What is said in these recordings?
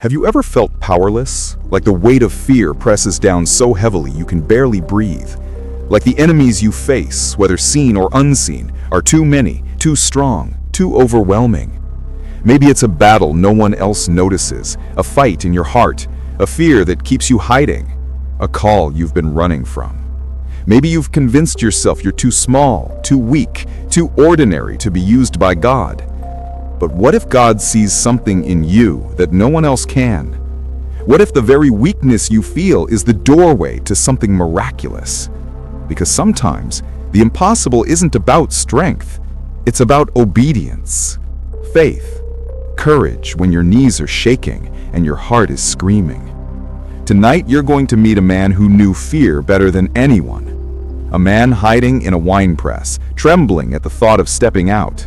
Have you ever felt powerless? Like the weight of fear presses down so heavily you can barely breathe? Like the enemies you face, whether seen or unseen, are too many, too strong, too overwhelming? Maybe it's a battle no one else notices, a fight in your heart, a fear that keeps you hiding, a call you've been running from. Maybe you've convinced yourself you're too small, too weak, too ordinary to be used by God. But what if God sees something in you that no one else can? What if the very weakness you feel is the doorway to something miraculous? Because sometimes the impossible isn't about strength, it's about obedience, faith, courage when your knees are shaking and your heart is screaming. Tonight you're going to meet a man who knew fear better than anyone. A man hiding in a wine press, trembling at the thought of stepping out.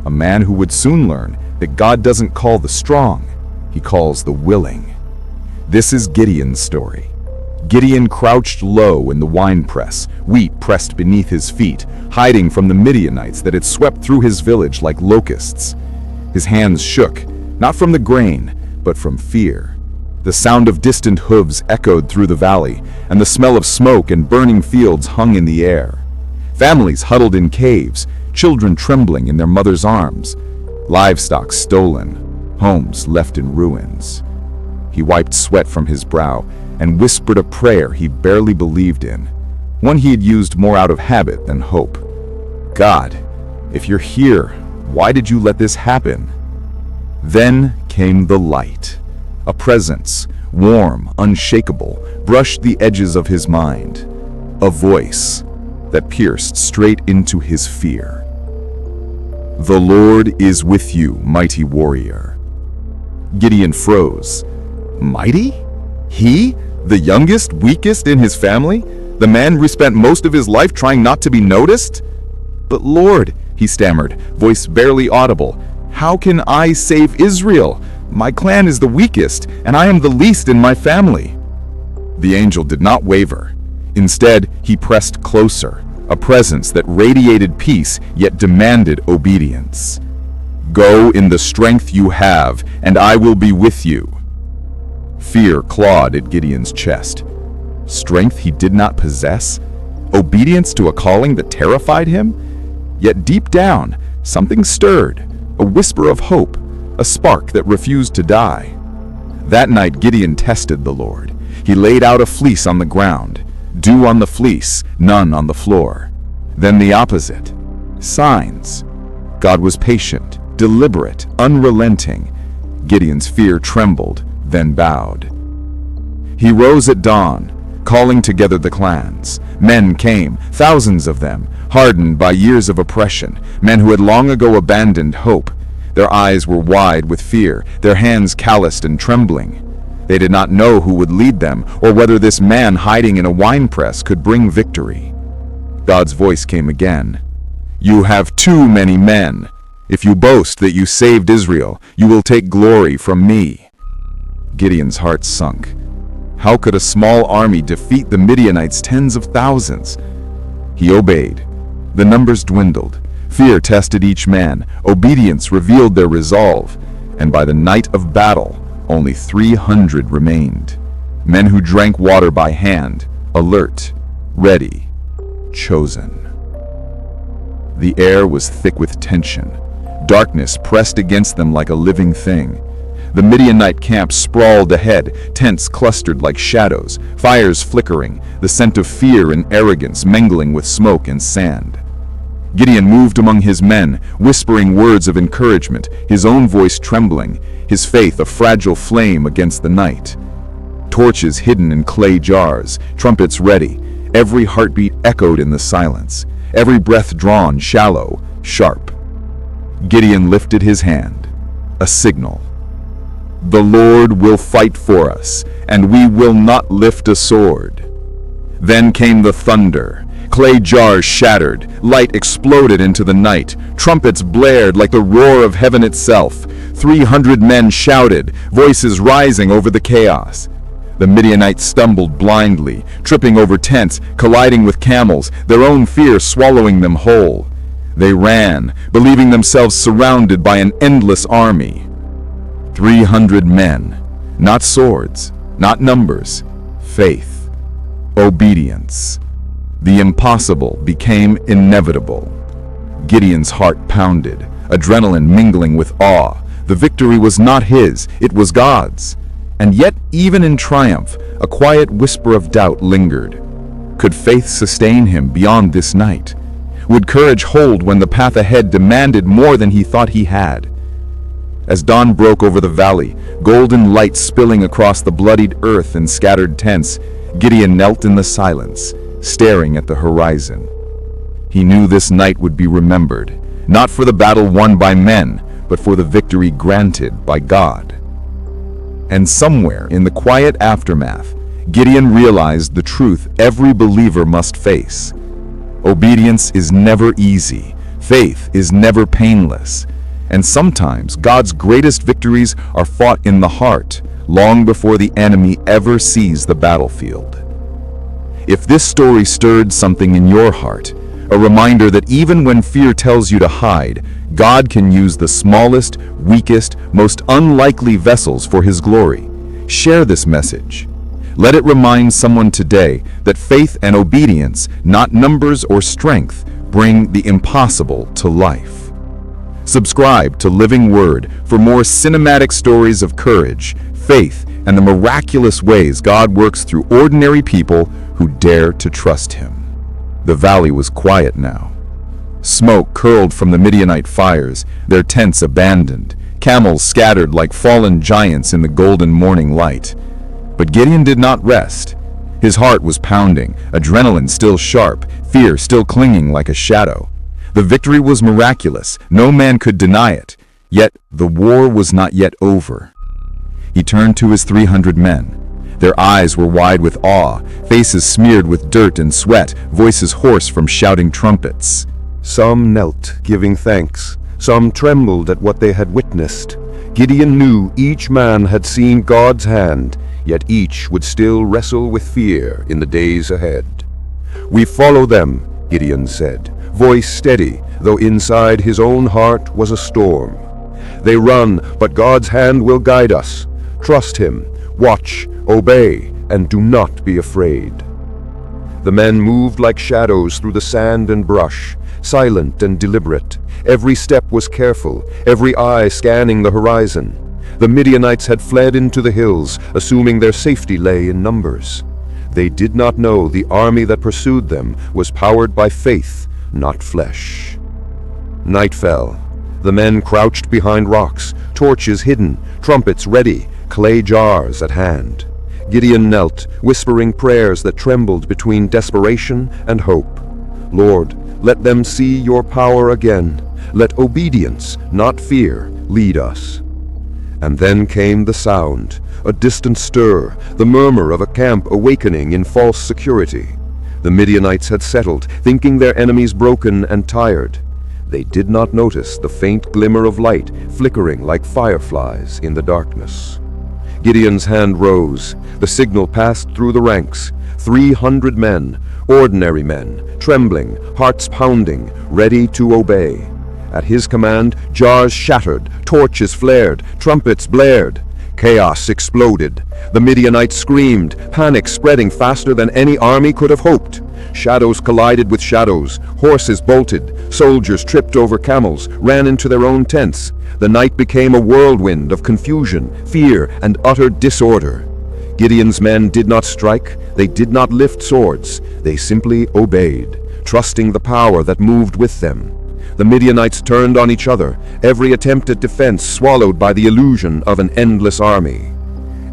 A man who would soon learn that God doesn't call the strong, he calls the willing. This is Gideon's story. Gideon crouched low in the wine press, wheat pressed beneath his feet, hiding from the Midianites that had swept through his village like locusts. His hands shook, not from the grain, but from fear. The sound of distant hooves echoed through the valley, and the smell of smoke and burning fields hung in the air. Families huddled in caves, children trembling in their mothers' arms, livestock stolen, homes left in ruins. He wiped sweat from his brow and whispered a prayer he barely believed in, one he had used more out of habit than hope. God, if you're here, why did you let this happen? Then came the light. A presence, warm, unshakable, brushed the edges of his mind. A voice that pierced straight into his fear. The Lord is with you, mighty warrior. Gideon froze. Mighty? He? The youngest, weakest in his family? The man who spent most of his life trying not to be noticed? But Lord, he stammered, voice barely audible, how can I save Israel? My clan is the weakest, and I am the least in my family. The angel did not waver. Instead, he pressed closer, a presence that radiated peace yet demanded obedience. Go in the strength you have, and I will be with you. Fear clawed at Gideon's chest. Strength he did not possess? Obedience to a calling that terrified him? Yet deep down, something stirred, a whisper of hope, a spark that refused to die. That night Gideon tested the Lord. He laid out a fleece on the ground, dew on the fleece, none on the floor. Then the opposite. Signs. God was patient, deliberate, unrelenting. Gideon's fear trembled, then bowed. He rose at dawn, calling together the clans. Men came, thousands of them, hardened by years of oppression, men who had long ago abandoned hope. Their eyes were wide with fear, their hands calloused and trembling. They did not know who would lead them, or whether this man hiding in a wine press could bring victory. God's voice came again. You have too many men. If you boast that you saved Israel, you will take glory from me. Gideon's heart sunk. How could a small army defeat the Midianites' tens of thousands? He obeyed. The numbers dwindled. Fear tested each man. Obedience revealed their resolve. And by the night of battle, only 300 remained. Men who drank water by hand, alert, ready, chosen. The air was thick with tension. Darkness pressed against them like a living thing. The Midianite camp sprawled ahead, tents clustered like shadows, fires flickering, the scent of fear and arrogance mingling with smoke and sand. Gideon moved among his men, whispering words of encouragement, his own voice trembling, his faith a fragile flame against the night. Torches hidden in clay jars, trumpets ready, every heartbeat echoed in the silence, every breath drawn shallow, sharp. Gideon lifted his hand, a signal. The Lord will fight for us, and we will not lift a sword. Then came the thunder. Clay jars shattered, light exploded into the night, trumpets blared like the roar of heaven itself. 300 men shouted, voices rising over the chaos. The Midianites stumbled blindly, tripping over tents, colliding with camels, their own fear swallowing them whole. They ran, believing themselves surrounded by an endless army. 300 men, Not swords, not numbers, faith, obedience. The impossible became inevitable. Gideon's heart pounded, adrenaline mingling with awe. The victory was not his, it was God's. And yet, even in triumph, a quiet whisper of doubt lingered. Could faith sustain him beyond this night? Would courage hold when the path ahead demanded more than he thought he had? As dawn broke over the valley, golden light spilling across the bloodied earth and scattered tents, Gideon knelt in the silence, staring at the horizon. He knew this night would be remembered, not for the battle won by men, but for the victory granted by God. And somewhere in the quiet aftermath, Gideon realized the truth every believer must face. Obedience is never easy, faith is never painless, and sometimes God's greatest victories are fought in the heart, long before the enemy ever sees the battlefield. If this story stirred something in your heart, a reminder that even when fear tells you to hide, God can use the smallest, weakest, most unlikely vessels for His glory. Share this message. Let it remind someone today that faith and obedience, not numbers or strength, bring the impossible to life. Subscribe to Living Word for more cinematic stories of courage, faith, and the miraculous ways God works through ordinary people who dare to trust Him. The valley was quiet now. Smoke curled from the Midianite fires, their tents abandoned, camels scattered like fallen giants in the golden morning light. But Gideon did not rest. His heart was pounding, adrenaline still sharp, fear still clinging like a shadow. The victory was miraculous, no man could deny it, yet the war was not yet over. He turned to his 300 men. Their eyes were wide with awe, faces smeared with dirt and sweat, voices hoarse from shouting trumpets. Some knelt, giving thanks. Some trembled at what they had witnessed. Gideon knew each man had seen God's hand, yet each would still wrestle with fear in the days ahead. "We follow them," Gideon said, voice steady, though inside his own heart was a storm. "They run, but God's hand will guide us. Trust Him, watch, obey, and do not be afraid." The men moved like shadows through the sand and brush, silent and deliberate. Every step was careful, every eye scanning the horizon. The Midianites had fled into the hills, assuming their safety lay in numbers. They did not know the army that pursued them was powered by faith, not flesh. Night fell. The men crouched behind rocks, torches hidden, trumpets ready, clay jars at hand. Gideon knelt, whispering prayers that trembled between desperation and hope. "Lord, let them see your power again. Let obedience, not fear, lead us." And then came the sound, a distant stir, the murmur of a camp awakening in false security. The Midianites had settled, thinking their enemies broken and tired. They did not notice the faint glimmer of light flickering like fireflies in the darkness. Gideon's hand rose. The signal passed through the ranks. 300 men, ordinary men, trembling, hearts pounding, ready to obey. At his command, jars shattered, torches flared, trumpets blared. Chaos exploded. The Midianites screamed, panic spreading faster than any army could have hoped. Shadows collided with shadows, horses bolted, soldiers tripped over camels, ran into their own tents. The night became a whirlwind of confusion, fear, and utter disorder. Gideon's men did not strike, they did not lift swords, they simply obeyed, trusting the power that moved with them. The Midianites turned on each other, every attempt at defense swallowed by the illusion of an endless army.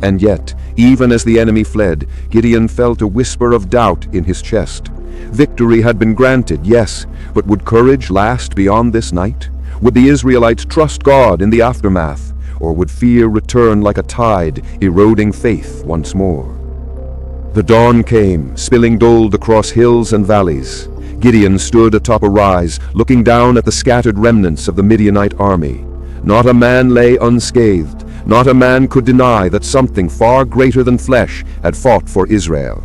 And yet, even as the enemy fled, Gideon felt a whisper of doubt in his chest. Victory had been granted, yes, but would courage last beyond this night? Would the Israelites trust God in the aftermath? Or would fear return like a tide, eroding faith once more? The dawn came, spilling gold across hills and valleys. Gideon stood atop a rise, looking down at the scattered remnants of the Midianite army. Not a man lay unscathed. Not a man could deny that something far greater than flesh had fought for Israel.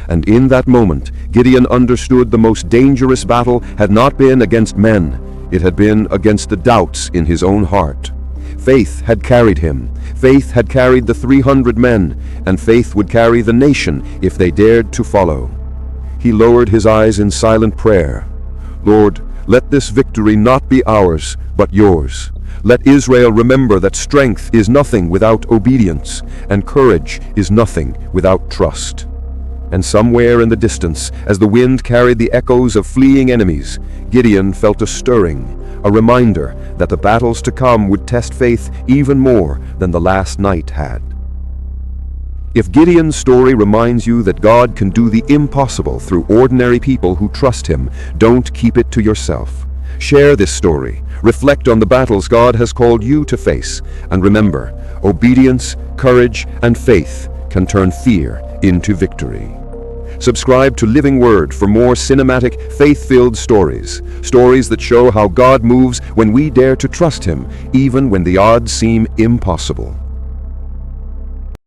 And in that moment, Gideon understood the most dangerous battle had not been against men. It had been against the doubts in his own heart. Faith had carried him. Faith had carried the 300 men, and faith would carry the nation if they dared to follow. He lowered his eyes in silent prayer. Lord, let this victory not be ours, but yours. Let Israel remember that strength is nothing without obedience, and courage is nothing without trust. And somewhere in the distance, as the wind carried the echoes of fleeing enemies, Gideon felt a stirring, a reminder that the battles to come would test faith even more than the last night had. If Gideon's story reminds you that God can do the impossible through ordinary people who trust him, don't keep it to yourself. Share this story, reflect on the battles God has called you to face, and remember, obedience, courage, and faith can turn fear into victory. Subscribe to Living Word for more cinematic, faith-filled stories that show how God moves when we dare to trust him, even when the odds seem impossible.